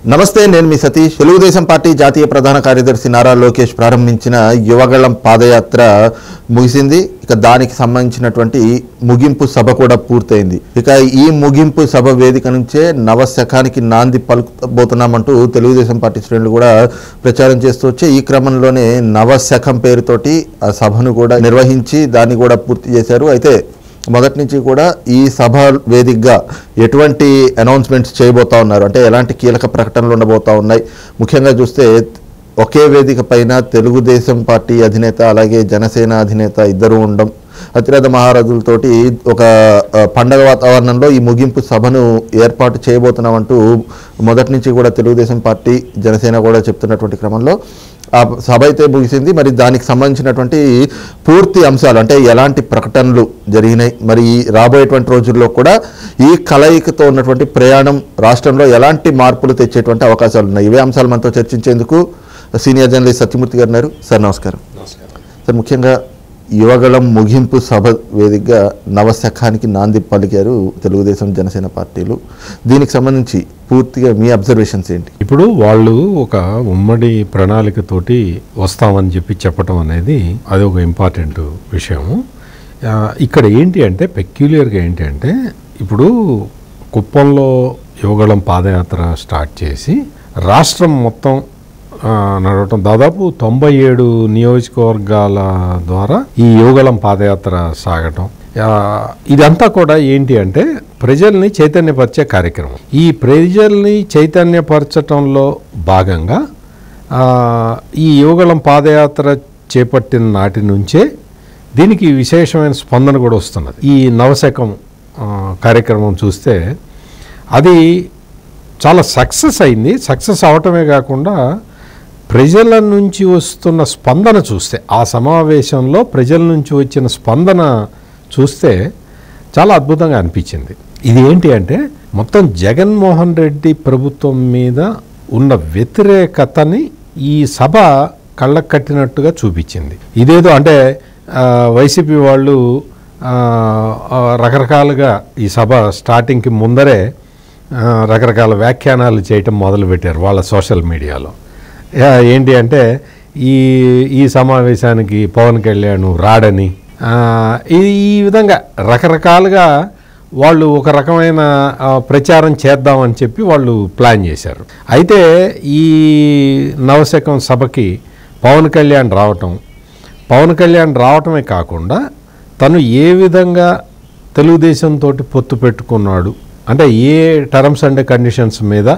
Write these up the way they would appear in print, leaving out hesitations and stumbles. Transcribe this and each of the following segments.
నమస్తే, నేను మీ సతీష్. తెలుగుదేశం పార్టీ జాతీయ ప్రధాన కార్యదర్శి నారా లోకేష్ ప్రారంభించిన యువగళం పాదయాత్ర ముగిసింది. ఇక దానికి సంబంధించినటువంటి ముగింపు సభ కూడా పూర్తయింది. ఇక ఈ ముగింపు సభ వేదిక నుంచే నవశకానికి నాంది పలుకుబోతున్నామంటూ తెలుగుదేశం పార్టీ శ్రేణులు కూడా ప్రచారం చేస్తూ వచ్చే ఈ క్రమంలోనే నవశకం పేరుతోటి ఆ సభను కూడా నిర్వహించి దాన్ని కూడా పూర్తి చేశారు. అయితే మొదటి నుంచి కూడా ఈ సభ వేదికగా ఎటువంటి అనౌన్స్మెంట్స్ చేయబోతా ఉన్నారు అంటే ఎలాంటి కీలక ప్రకటనలు ఉండబోతా ఉన్నాయి. ముఖ్యంగా చూస్తే ఒకే వేదిక పైన తెలుగుదేశం పార్టీ అధినేత అలాగే జనసేన అధినేత ఇద్దరు ఉండడం, అతిరథ మహారాజులతోటి ఒక పండగ వాతావరణంలో ఈ ముగింపు సభను ఏర్పాటు చేయబోతున్నామంటూ మొదటి నుంచి కూడా తెలుగుదేశం పార్టీ జనసేన కూడా చెప్తున్నటువంటి క్రమంలో ఆ సభ అయితే ముగిసింది. మరి దానికి సంబంధించినటువంటి పూర్తి అంశాలు అంటే ఎలాంటి ప్రకటనలు జరిగినాయి, మరి రాబోయేటువంటి రోజుల్లో కూడా ఈ కలయికతో ఉన్నటువంటి ప్రయాణం రాష్ట్రంలో ఎలాంటి మార్పులు తెచ్చేటువంటి అవకాశాలు ఉన్నాయి, ఇవే అంశాలు మనతో చర్చించేందుకు సీనియర్ జర్నలిస్ట్ సత్యమూర్తి గారు ఉన్నారు. సార్ నమస్కారం. సార్, ముఖ్యంగా యువగళం ముగింపు సభ వేదికగా నవశకానికి నాంది పలికారు తెలుగుదేశం జనసేన పార్టీలు. దీనికి సంబంధించి పూర్తిగా మీ అబ్జర్వేషన్స్ ఏంటి? ఇప్పుడు వాళ్ళు ఒక ఉమ్మడి ప్రణాళికతోటి వస్తామని చెప్పటం అనేది అది ఒక ఇంపార్టెంట్ విషయము. ఇక్కడ ఏంటి అంటే పెక్యులియర్గా ఏంటి అంటే ఇప్పుడు కుప్పంలో యువగళం పాదయాత్ర స్టార్ట్ చేసి రాష్ట్రం మొత్తం నడవటం, దాదాపు 97 నియోజకవర్గాల ద్వారా ఈ యువగళం పాదయాత్ర సాగటం, ఇదంతా కూడా ఏంటి అంటే ప్రజల్ని చైతన్యపరిచే కార్యక్రమం. ఈ ప్రజల్ని చైతన్యపరచటంలో భాగంగా ఈ యువగళం పాదయాత్ర చేపట్టిన నాటి నుంచే దీనికి విశేషమైన స్పందన కూడా వస్తున్నది. ఈ నవశకం కార్యక్రమం చూస్తే అది చాలా సక్సెస్ అయింది. సక్సెస్ అవటమే కాకుండా ప్రజల నుంచి వస్తున్న స్పందన చూస్తే, ఆ సమావేశంలో ప్రజల నుంచి వచ్చిన స్పందన చూస్తే చాలా అద్భుతంగా అనిపించింది. ఇది ఏంటి అంటే మొత్తం జగన్మోహన్ రెడ్డి ప్రభుత్వం మీద ఉన్న వ్యతిరేకతని ఈ సభ కళ్ళకు కట్టినట్టుగా చూపించింది. ఇదేదో అంటే వైసీపీ వాళ్ళు రకరకాలుగా ఈ సభ స్టార్టింగ్కి ముందరే రకరకాల వ్యాఖ్యానాలు చేయటం మొదలుపెట్టారు వాళ్ళ సోషల్ మీడియాలో. ఏంటి అంటే ఈ సమావేశానికి పవన్ కళ్యాణ్ రాడని, ఈ విధంగా రకరకాలుగా వాళ్ళు ఒక రకమైన ప్రచారం చేద్దామని చెప్పి వాళ్ళు ప్లాన్ చేశారు. అయితే ఈ నవశకం సభకి పవన్ కళ్యాణ్ రావటమే కాకుండా తను ఏ విధంగా తెలుగుదేశంతో పొత్తు పెట్టుకున్నాడు అంటే ఏ టర్మ్స్ అండ్ కండిషన్స్ మీద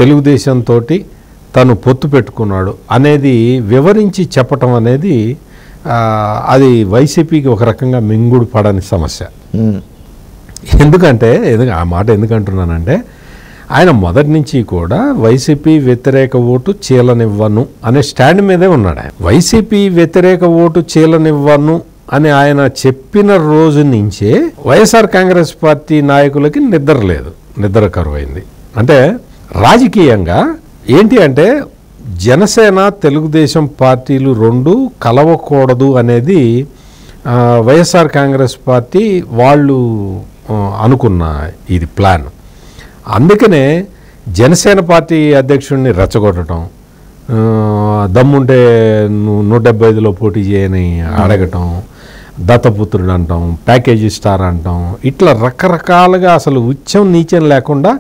తెలుగుదేశంతో తను పొత్తు పెట్టుకున్నాడు అనేది వివరించి చెప్పటం అనేది అది వైసీపీకి ఒక రకంగా మింగుడు పడని సమస్య. ఎందుకంటే ఆ మాట ఎందుకంటున్నానంటే ఆయన మొదటి నుంచి కూడా వైసీపీ వ్యతిరేక ఓటు చీలనివ్వను అనే స్టాండ్ మీదే ఉన్నాడు. ఆయన వైసీపీ వ్యతిరేక ఓటు చీలనివ్వను అని ఆయన చెప్పిన రోజు నుంచే వైఎస్ఆర్ కాంగ్రెస్ పార్టీ నాయకులకి నిద్ర కరువైంది. అంటే రాజకీయంగా ఏంటి అంటే జనసేన తెలుగుదేశం పార్టీలు రెండు కలవకూడదు అనేది వైఎస్ఆర్ కాంగ్రెస్ పార్టీ వాళ్ళు అనుకున్న ఇది ప్లాన్. అందుకనే జనసేన పార్టీ అధ్యక్షుడిని రెచ్చగొట్టడం, దమ్ముంటే 175లో పోటీ చేయని అడగటం, దత్తపుత్రుడు అంటాం, ప్యాకేజీ స్టార్ అంటాం, ఇట్లా రకరకాలుగా అసలు ఉచ్చం నీచం లేకుండా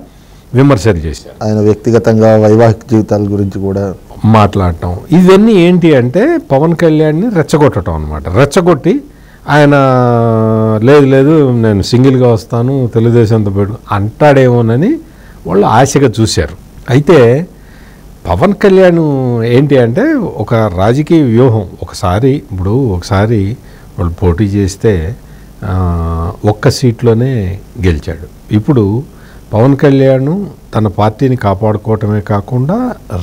విమర్శలు చేశారు. ఆయన వ్యక్తిగతంగా వైవాహిక జీవితాల గురించి కూడా మాట్లాడటం, ఇవన్నీ ఏంటి అంటే పవన్ కళ్యాణ్ని రెచ్చగొట్టడం అనమాట. రెచ్చగొట్టి ఆయన లేదు నేను సింగిల్గా వస్తాను తెలుగుదేశంతో పెట్టు అంటాడేమోనని వాళ్ళు ఆశగా చూశారు. అయితే పవన్ కళ్యాణ్ ఏంటి అంటే ఒక రాజకీయ వ్యూహం. ఒకసారి వాళ్ళు పోటీ చేస్తే ఒక్క సీట్లోనే గెలిచాడు. ఇప్పుడు పవన్ కళ్యాణ్ తన పార్టీని కాపాడుకోవటమే కాకుండా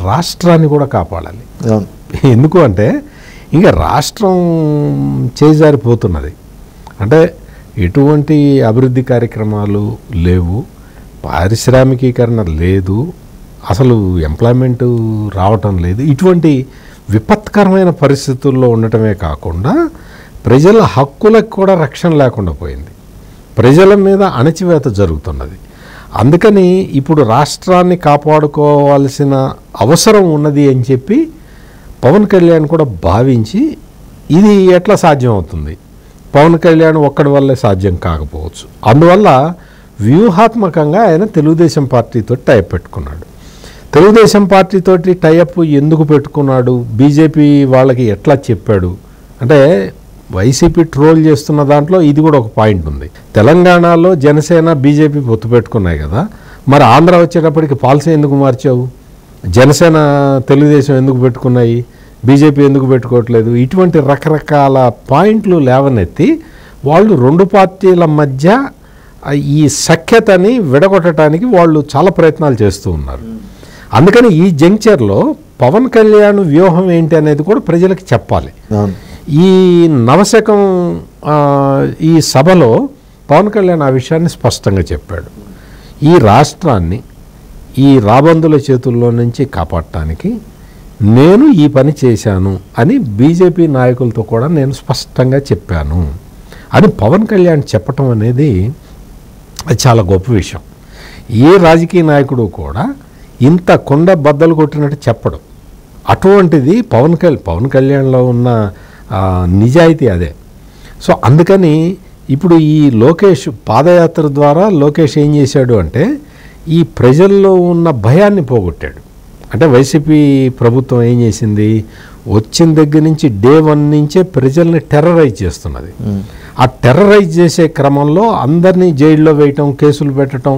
రాష్ట్రాన్ని కూడా కాపాడాలి. ఎందుకు అంటే ఇంకా రాష్ట్రం చేజారిపోతున్నది. అంటే ఎటువంటి అభివృద్ధి కార్యక్రమాలు లేవు, పారిశ్రామికీకరణ లేదు, అసలు ఎంప్లాయ్మెంట్ రావటం లేదు. ఇటువంటి విపత్కరమైన పరిస్థితుల్లో ఉండటమే కాకుండా ప్రజల హక్కులకు కూడా రక్షణ లేకుండా పోయింది. ప్రజల మీద అణచివేత జరుగుతున్నది. అందుకని ఇప్పుడు రాష్ట్రాన్ని కాపాడుకోవాల్సిన అవసరం ఉన్నది అని చెప్పి పవన్ కళ్యాణ్ కూడా భావించి ఇది ఎట్లా సాధ్యం అవుతుంది, పవన్ కళ్యాణ్ ఒక్కడి వల్లే సాధ్యం కాకపోవచ్చు, అందువల్ల వ్యూహాత్మకంగా ఆయన తెలుగుదేశం పార్టీతో టైప్ పెట్టుకున్నాడు. తెలుగుదేశం పార్టీతోటి టైఅప్ ఎందుకు పెట్టుకున్నాడు, బీజేపీ వాళ్ళకి ఎట్లా చెప్పాడు అంటే వైసీపీ ట్రోల్ చేస్తున్న దాంట్లో ఇది కూడా ఒక పాయింట్ ఉంది. తెలంగాణలో జనసేన బీజేపీ పొత్తు పెట్టుకున్నాయి కదా, మరి ఆంధ్ర వచ్చేటప్పటికి పాలసీ ఎందుకు మార్చావు, జనసేన తెలుగుదేశం ఎందుకు పెట్టుకున్నాయి, బీజేపీ ఎందుకు పెట్టుకోవట్లేదు, ఇటువంటి రకరకాల పాయింట్లు లేవనెత్తి వాళ్ళు రెండు పార్టీల మధ్య ఈ సఖ్యతని విడగొట్టడానికి వాళ్ళు చాలా ప్రయత్నాలు చేస్తూ ఉన్నారు. అందుకని ఈ జంక్చర్లో పవన్ కళ్యాణ్ వ్యూహం ఏంటి అనేది కూడా ప్రజలకు చెప్పాలి. ఈ నవశకం ఈ సభలో పవన్ కళ్యాణ్ ఆ విషయాన్ని స్పష్టంగా చెప్పాడు. ఈ రాష్ట్రాన్ని ఈ రాబందుల చేతుల్లో నుంచి కాపాడటానికి నేను ఈ పని చేశాను అని బీజేపీ నాయకులతో కూడా నేను స్పష్టంగా చెప్పాను అని పవన్ కళ్యాణ్ చెప్పటం అనేది అది చాలా గొప్ప విషయం. ఏ రాజకీయ నాయకుడు కూడా ఇంత కొండ బద్దలు కొట్టినట్టు చెప్పడం, అటువంటిది పవన్ కళ్యాణ్లో ఉన్న నిజాయితీ అదే. సో అందుకని ఇప్పుడు ఈ లోకేష్ పాదయాత్ర ద్వారా లోకేష్ ఏం చేశాడు అంటే ఈ ప్రజల్లో ఉన్న భయాన్ని పోగొట్టాడు. అంటే వైసీపీ ప్రభుత్వం ఏం చేసింది, వచ్చిన దగ్గర నుంచి డే 1 నుంచే ప్రజల్ని టెర్రరైజ్ చేస్తున్నది. ఆ టెర్రరైజ్ చేసే క్రమంలో అందరినీ జైల్లో వేయటం, కేసులు పెట్టడం,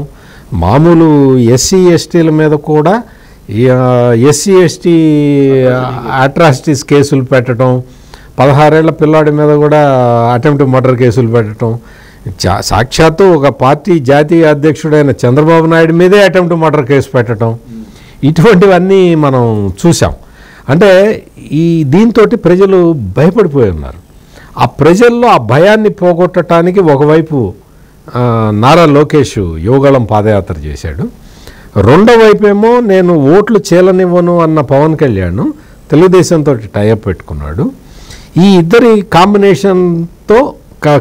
మామూలు ఎస్సీ ఎస్టీల మీద కూడా ఎస్సీ ఎస్టీ అట్రాసిటీస్ కేసులు పెట్టడం, 16 ఏళ్ల పిల్లాడి మీద కూడా అటెంప్ట్ మర్డర్ కేసులు పెట్టడం, సాక్షాత్తు ఒక పార్టీ జాతీయ అధ్యక్షుడైన చంద్రబాబు నాయుడు మీదే అటెంప్ట్ మర్డర్ కేసు పెట్టడం, ఇటువంటివన్నీ మనం చూసాం. అంటే ఈ దీంతో ప్రజలు భయపడిపోయి ఉన్నారు. ఆ ప్రజల్లో ఆ భయాన్ని పోగొట్టడానికి ఒకవైపు నారా లోకేష్ యువగళం పాదయాత్ర చేశాడు, రెండో వైపేమో నేను ఓట్లు చీలనివ్వను అన్న పవన్ కళ్యాణ్ తెలుగుదేశంతో టైఅప్ పెట్టుకున్నాడు. ఈ ఇద్దరి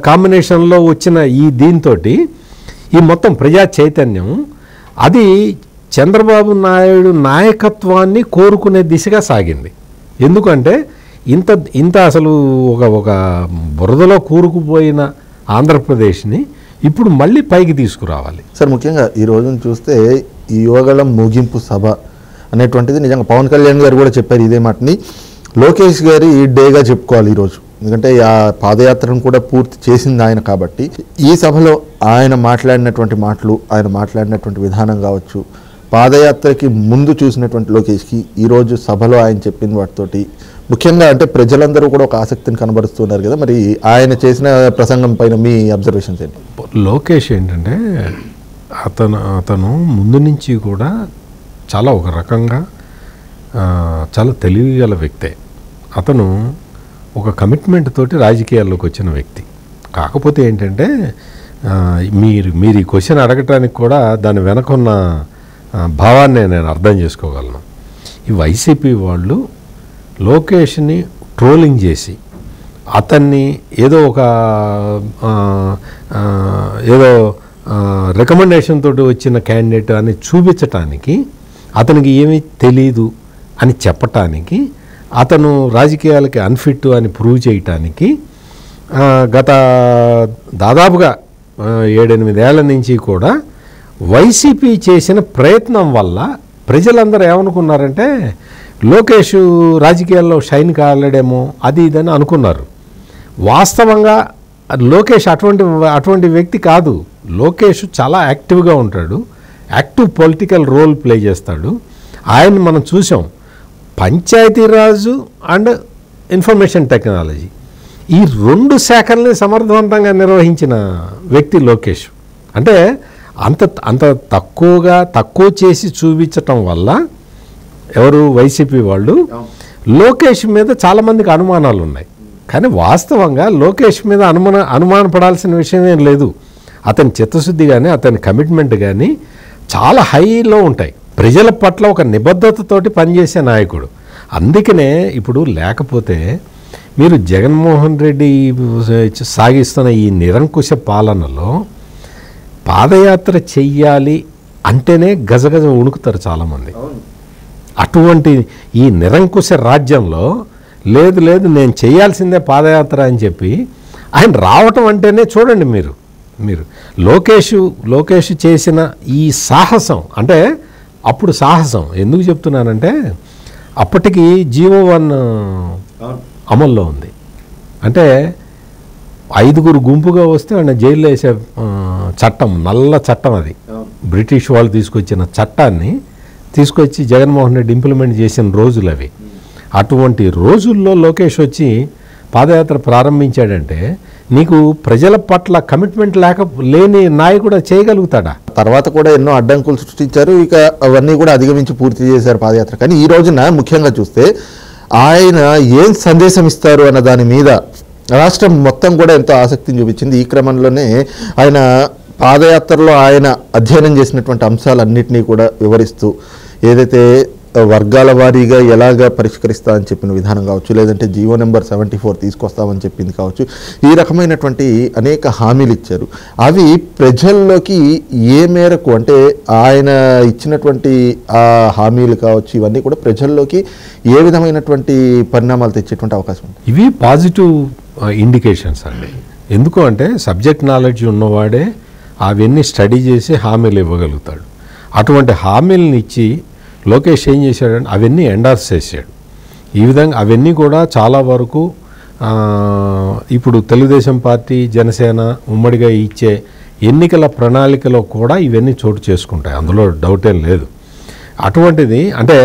కాంబినేషన్లో వచ్చిన ఈ దీంతో ఈ మొత్తం ప్రజా చైతన్యం అది చంద్రబాబు నాయుడు నాయకత్వాన్ని కోరుకునే దిశగా సాగింది. ఎందుకంటే ఇంత అసలు ఒక బురదలో కూరుకుపోయిన ఆంధ్రప్రదేశ్ని ఇప్పుడు మళ్ళీ పైకి తీసుకురావాలి. సార్, ముఖ్యంగా ఈ రోజును చూస్తే ఈ యువగళం ముగింపు సభ అనేటువంటిది నిజంగా పవన్ కళ్యాణ్ గారు కూడా చెప్పారు ఇదే మాటని, లోకేష్ గారి డేగా చెప్పుకోవాలి ఈరోజు. ఎందుకంటే ఆ పాదయాత్రను కూడా పూర్తి చేసింది ఆయన కాబట్టి ఈ సభలో ఆయన మాట్లాడినటువంటి మాటలు, ఆయన మాట్లాడినటువంటి విధానం కావచ్చు, పాదయాత్రకి ముందు చూసినటువంటి లోకేష్కి ఈరోజు సభలో ఆయన చెప్పిన వాటితోటి ముఖ్యంగా అంటే ప్రజలందరూ కూడా ఒక ఆసక్తిని కనబరుస్తున్నారు కదా, మరి ఆయన చేసిన ప్రసంగం పైన మీ అబ్జర్వేషన్స్ ఏంటి? లోకేష్ ఏంటంటే అతను ముందు నుంచి కూడా చాలా ఒక రకంగా చాలా తెలివిగల వ్యక్తే. అతను ఒక కమిట్మెంట్ తోటి రాజకీయాల్లోకి వచ్చిన వ్యక్తి. కాకపోతే ఏంటంటే మీరు ఈ క్వశ్చన్ అడగటానికి కూడా దాని వెనకున్న భావాన్ని నేను అర్థం చేసుకోగలను. ఈ వైసీపీ వాళ్ళు లోకేష్ని ట్రోలింగ్ చేసి అతన్ని ఏదో రికమెండేషన్ తోటి వచ్చిన క్యాండిడేట్ అని చూపించటానికి, అతనికి ఏమీ తెలీదు అని చెప్పటానికి, అతను రాజకీయాలకి అన్ఫిట్ అని ప్రూవ్ చేయటానికి గత దాదాపుగా 7-8 ఏళ్ల నుంచి కూడా వైసీపీ చేసిన ప్రయత్నం వల్ల ప్రజలందరూ ఏమనుకున్నారంటే లోకేష్ రాజకీయాల్లో షైన్ కాలేడేమో అది ఇదని అనుకున్నారు. వాస్తవంగా లోకేష్ అటువంటి వ్యక్తి కాదు. లోకేష్ చాలా యాక్టివ్గా ఉంటాడు, యాక్టివ్ పొలిటికల్ రోల్ ప్లే చేస్తాడు. ఆయన మనం చూసాం పంచాయతీరాజు అండ్ ఇన్ఫర్మేషన్ టెక్నాలజీ ఈ 2 శాఖల్ని సమర్థవంతంగా నిర్వహించిన వ్యక్తి లోకేష్. అంటే అంత తక్కువ చేసి చూపించటం వల్ల ఎవరు వైసీపీ వాళ్ళు లోకేష్ మీద చాలామందికి అనుమానాలు ఉన్నాయి. కానీ వాస్తవంగా లోకేష్ మీద అనుమానపడాల్సిన విషయం ఏం లేదు. అతని చిత్తశుద్ధి కానీ అతని కమిట్మెంట్ కానీ చాలా హైలో ఉంటాయి. ప్రజల పట్ల ఒక నిబద్ధతతోటి పనిచేసే నాయకుడు. అందుకనే ఇప్పుడు లేకపోతే మీరు జగన్మోహన్ రెడ్డి సాగిస్తున్న ఈ నిరంకుశ పాలనలో పాదయాత్ర చెయ్యాలి అంటేనే గజగజ వణుకుతారు చాలామంది. అటువంటి ఈ నిరంకుశ రాజ్యంలో లేదు లేదు నేను చేయాల్సిందే పాదయాత్ర అని చెప్పి ఆయన రావటం అంటేనే చూడండి మీరు లోకేష్ చేసిన ఈ సాహసం, అంటే అప్పుడు సాహసం ఎందుకు చెప్తున్నానంటే అప్పటికి జీవో 1 అమల్లో ఉంది. అంటే 5 గుంపుగా వస్తే ఆయన జైల్లో వేసే చట్టం, నల్ల చట్టం, అది బ్రిటిష్ వాళ్ళు తీసుకొచ్చిన చట్టాన్ని తీసుకొచ్చి జగన్మోహన్ రెడ్డి ఇంప్లిమెంట్ చేసిన రోజులు అవి. అటువంటి రోజుల్లో లోకేష్ వచ్చి పాదయాత్ర ప్రారంభించాడంటే నీకు ప్రజల పట్ల కమిట్మెంట్ లేని నాయకుడు చేయగలుగుతాడా? తర్వాత కూడా ఎన్నో అడ్డంకులు సృష్టించారు, ఇక అవన్నీ కూడా అధిగమించి పూర్తి చేశారు పాదయాత్ర. కానీ ఈ రోజున ముఖ్యంగా చూస్తే ఆయన ఏం సందేశం ఇస్తారు అన్న దాని మీద రాష్ట్రం మొత్తం కూడా ఎంతో ఆసక్తిని చూపించింది. ఈ క్రమంలోనే ఆయన పాదయాత్రలో ఆయన అధ్యయనం చేసినటువంటి అంశాలన్నింటినీ కూడా వివరిస్తూ ఏదైతే వర్గాల వారీగా ఎలాగా పరిష్కరిస్తా అని చెప్పిన విధానం కావచ్చు, లేదంటే జీవో నెంబర్ 74 తీసుకొస్తామని చెప్పింది కావచ్చు, ఈ రకమైనటువంటి అనేక హామీలు ఇచ్చారు. అవి ప్రజల్లోకి ఏ మేరకు, అంటే ఆయన ఇచ్చినటువంటి ఆ హామీలు కావచ్చు, ఇవన్నీ కూడా ప్రజల్లోకి ఏ విధమైనటువంటి పరిణామాలు తెచ్చేటువంటి అవకాశం ఉంది? ఇవి పాజిటివ్ ఇండికేషన్స్ అండి. ఎందుకు అంటే సబ్జెక్ట్ నాలెడ్జ్ ఉన్నవాడే అవన్నీ స్టడీ చేసి హామీలు ఇవ్వగలుగుతాడు. అటువంటి హామీలను ఇచ్చి లోకేష్ ఏం చేశాడంటే అవన్నీ ఎండార్స్ చేశాడు. ఈ విధంగా అవన్నీ కూడా చాలా వరకు ఇప్పుడు తెలుగుదేశం పార్టీ, జనసేన ఉమ్మడిగా ఇచ్చే ఎన్నికల ప్రణాళికలో కూడా ఇవన్నీ చోటు చేసుకుంటాయి, అందులో డౌటేం లేదు. అటువంటిది అంటే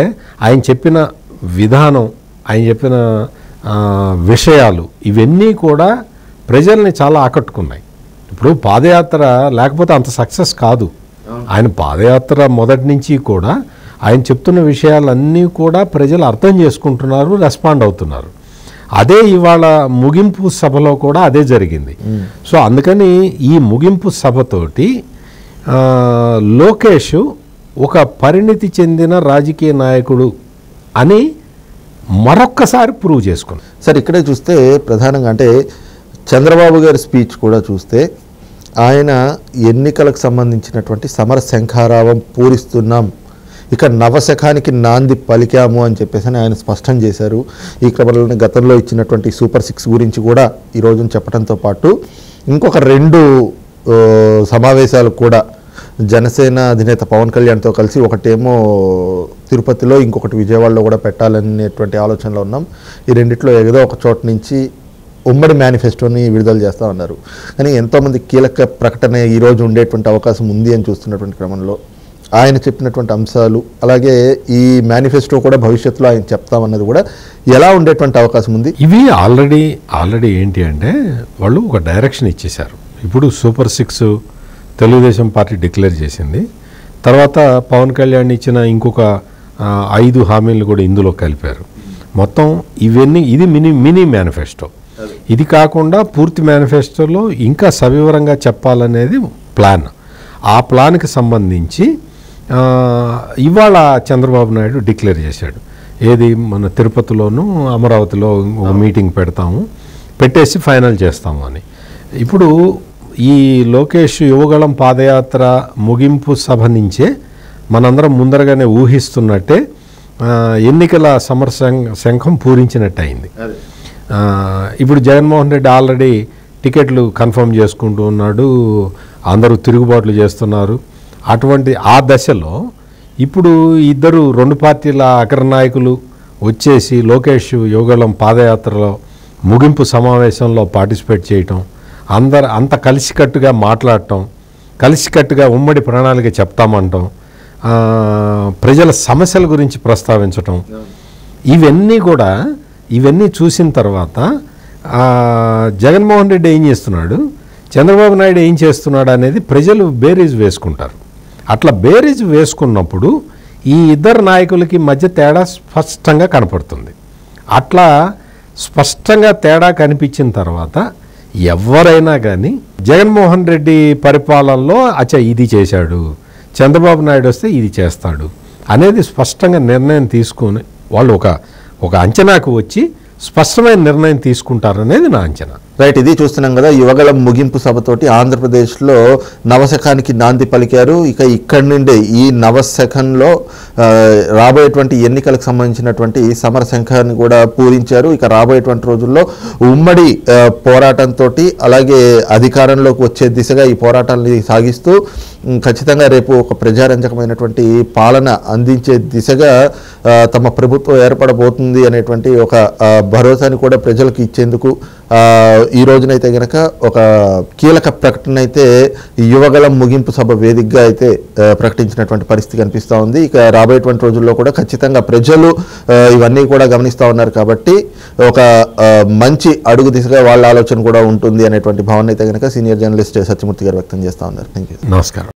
ఆయన చెప్పిన విధానం, ఆయన చెప్పిన విషయాలు ఇవన్నీ కూడా ప్రజల్ని చాలా ఆకట్టుకున్నాయి. ఇప్పుడు పాదయాత్ర లేకపోతే అంత సక్సెస్ కాదు. ఆయన పాదయాత్ర మొదటి నుంచి కూడా ఆయన చెప్తున్న విషయాలన్నీ కూడా ప్రజలు అర్థం చేసుకుంటున్నారు, రెస్పాండ్ అవుతున్నారు. అదే ఇవాళ ముగింపు సభలో కూడా అదే జరిగింది. సో అందుకని ఈ ముగింపు సభతోటి లోకేష్ ఒక పరిణితి చెందిన రాజకీయ నాయకుడు అని మరొక్కసారి ప్రూవ్ చేసుకున్నాడు. సార్, ఇక్కడే చూస్తే ప్రధానంగా అంటే చంద్రబాబు గారి స్పీచ్ కూడా చూస్తే ఆయన ఎన్నికలకు సంబంధించినటువంటి సమర శంఖారావం పూరిస్తున్నాం, ఇక నవశకానికి నాంది పలికాము అని చెప్పేసి ఆయన స్పష్టం చేశారు. ఈ క్రమంలోనే గతంలో ఇచ్చినటువంటి సూపర్ 6 గురించి కూడా ఈరోజు చెప్పడంతో పాటు ఇంకొక 2 సమావేశాలు కూడా జనసేన అధినేత పవన్ కళ్యాణ్తో కలిసి, ఒకటేమో తిరుపతిలో, ఇంకొకటి విజయవాడలో కూడా పెట్టాలనేటువంటి ఆలోచనలో ఉన్నాం. ఈ రెండిట్లో ఏదో ఒక చోట నుంచి ఉమ్మడి మేనిఫెస్టోని విడుదల చేస్తూ ఉన్నారు. కానీ ఎంతోమంది కీలక ప్రకటన ఈరోజు ఉండేటువంటి అవకాశం ఉంది అని చూస్తున్నటువంటి క్రమంలో ఆయన చెప్పినటువంటి అంశాలు, అలాగే ఈ మేనిఫెస్టో కూడా భవిష్యత్తులో ఆయన చెప్తామన్నది కూడా ఎలా ఉండేటువంటి అవకాశం ఉంది? ఇవి ఆల్రెడీ ఏంటి అంటే వాళ్ళు ఒక డైరెక్షన్ ఇచ్చేశారు. ఇప్పుడు సూపర్ 6 తెలుగుదేశం పార్టీ డిక్లేర్ చేసింది. తర్వాత పవన్ కళ్యాణ్ ఇచ్చిన ఇంకొక 5 హామీలు కూడా ఇందులో కలిపారు. మొత్తం ఇవన్నీ ఇది మినీ మేనిఫెస్టో. ఇది కాకుండా పూర్తి మేనిఫెస్టోలో ఇంకా సవివరంగా చెప్పాలనేది ప్లాన్. ఆ ప్లాన్కి సంబంధించి ఇవాళ చంద్రబాబు నాయుడు డిక్లేర్ చేశాడు. ఏది మన తిరుపతిలోనూ అమరావతిలో ఒక మీటింగ్ పెట్టేసి ఫైనల్ చేస్తాము అని. ఇప్పుడు ఈ లోకేష్ యువగళం పాదయాత్ర ముగింపు సభ నుంచే మనందరం ముందరగానే ఊహిస్తున్నట్టే ఎన్నికల సమర శంఖం పూరించినట్టు అయింది. ఇప్పుడు జగన్మోహన్ రెడ్డి ఆల్రెడీ టికెట్లు కన్ఫర్మ్ చేసుకుంటూ ఉన్నాడు, అందరూ తిరుగుబాట్లు చేస్తున్నారు. అటువంటి ఆ దశలో ఇప్పుడు 2 పార్టీల అగ్రనాయకులు వచ్చేసి లోకేష్ యువగళం పాదయాత్రలో ముగింపు సమావేశంలో పార్టిసిపేట్ చేయటం, అంత కలిసికట్టుగా మాట్లాడటం, కలిసికట్టుగా ఉమ్మడి ప్రణాళిక చెప్తామంటాం, ప్రజల సమస్యల గురించి ప్రస్తావించటం, ఇవన్నీ చూసిన తర్వాత జగన్మోహన్ రెడ్డి ఏం చేస్తున్నాడు, చంద్రబాబు నాయుడు ఏం చేస్తున్నాడు అనేది ప్రజలు బేరీజ్ వేసుకుంటారు. అట్లా బేరీజ్ వేసుకున్నప్పుడు ఈ 2 నాయకులకి మధ్య తేడా స్పష్టంగా కనపడుతుంది. అట్లా స్పష్టంగా తేడా కనిపించిన తర్వాత ఎవరైనా కానీ జగన్మోహన్ రెడ్డి పరిపాలనలో ఇది చేశాడు, చంద్రబాబు నాయుడు వస్తే ఇది చేస్తాడు అనేది స్పష్టంగా నిర్ణయం తీసుకుని వాళ్ళు ఒక అంచనాకు వచ్చి స్పష్టమైన నిర్ణయం తీసుకుంటారనేది నా అంచనా. రైట్, ఇది చూస్తున్నాం కదా, యువగళం ముగింపు సభతోటి ఆంధ్రప్రదేశ్లో నవశకానికి నాంది పలికారు. ఇక ఇక్కడి నుండే ఈ నవశకంలో రాబోయేటువంటి ఎన్నికలకు సంబంధించినటువంటి సమర శంఖాన్ని కూడా పూరించారు. ఇక రాబోయేటువంటి రోజుల్లో ఉమ్మడి పోరాటంతో అలాగే అధికారంలోకి వచ్చే దిశగా ఈ పోరాటాన్ని సాగిస్తూ ఖచ్చితంగా రేపు ఒక ప్రజారంజకమైనటువంటి పాలన అందించే దిశగా తమ ప్రభుత్వం ఏర్పడబోతుంది అనేటువంటి ఒక భరోసాని కూడా ప్రజలకు ఇచ్చేందుకు ఈ రోజునైతే గనక ఒక కీలక ప్రకటన అయితే యువగళం ముగింపు సభ వేదికగా అయితే ప్రకటించినటువంటి పరిస్థితి కనిపిస్తూ ఉంది. ఇక రాబోయేటువంటి రోజుల్లో కూడా ఖచ్చితంగా ప్రజలు ఇవన్నీ కూడా గమనిస్తూ ఉన్నారు కాబట్టి ఒక మంచి అడుగు దిశగా వాళ్ళ ఆలోచన కూడా ఉంటుంది అనేటువంటి భావన అయితే గనక సీనియర్ జర్నలిస్ట్ సత్యమూర్తి గారు వ్యక్తం చేస్తూ ఉన్నారు. Thank you. నమస్కారం.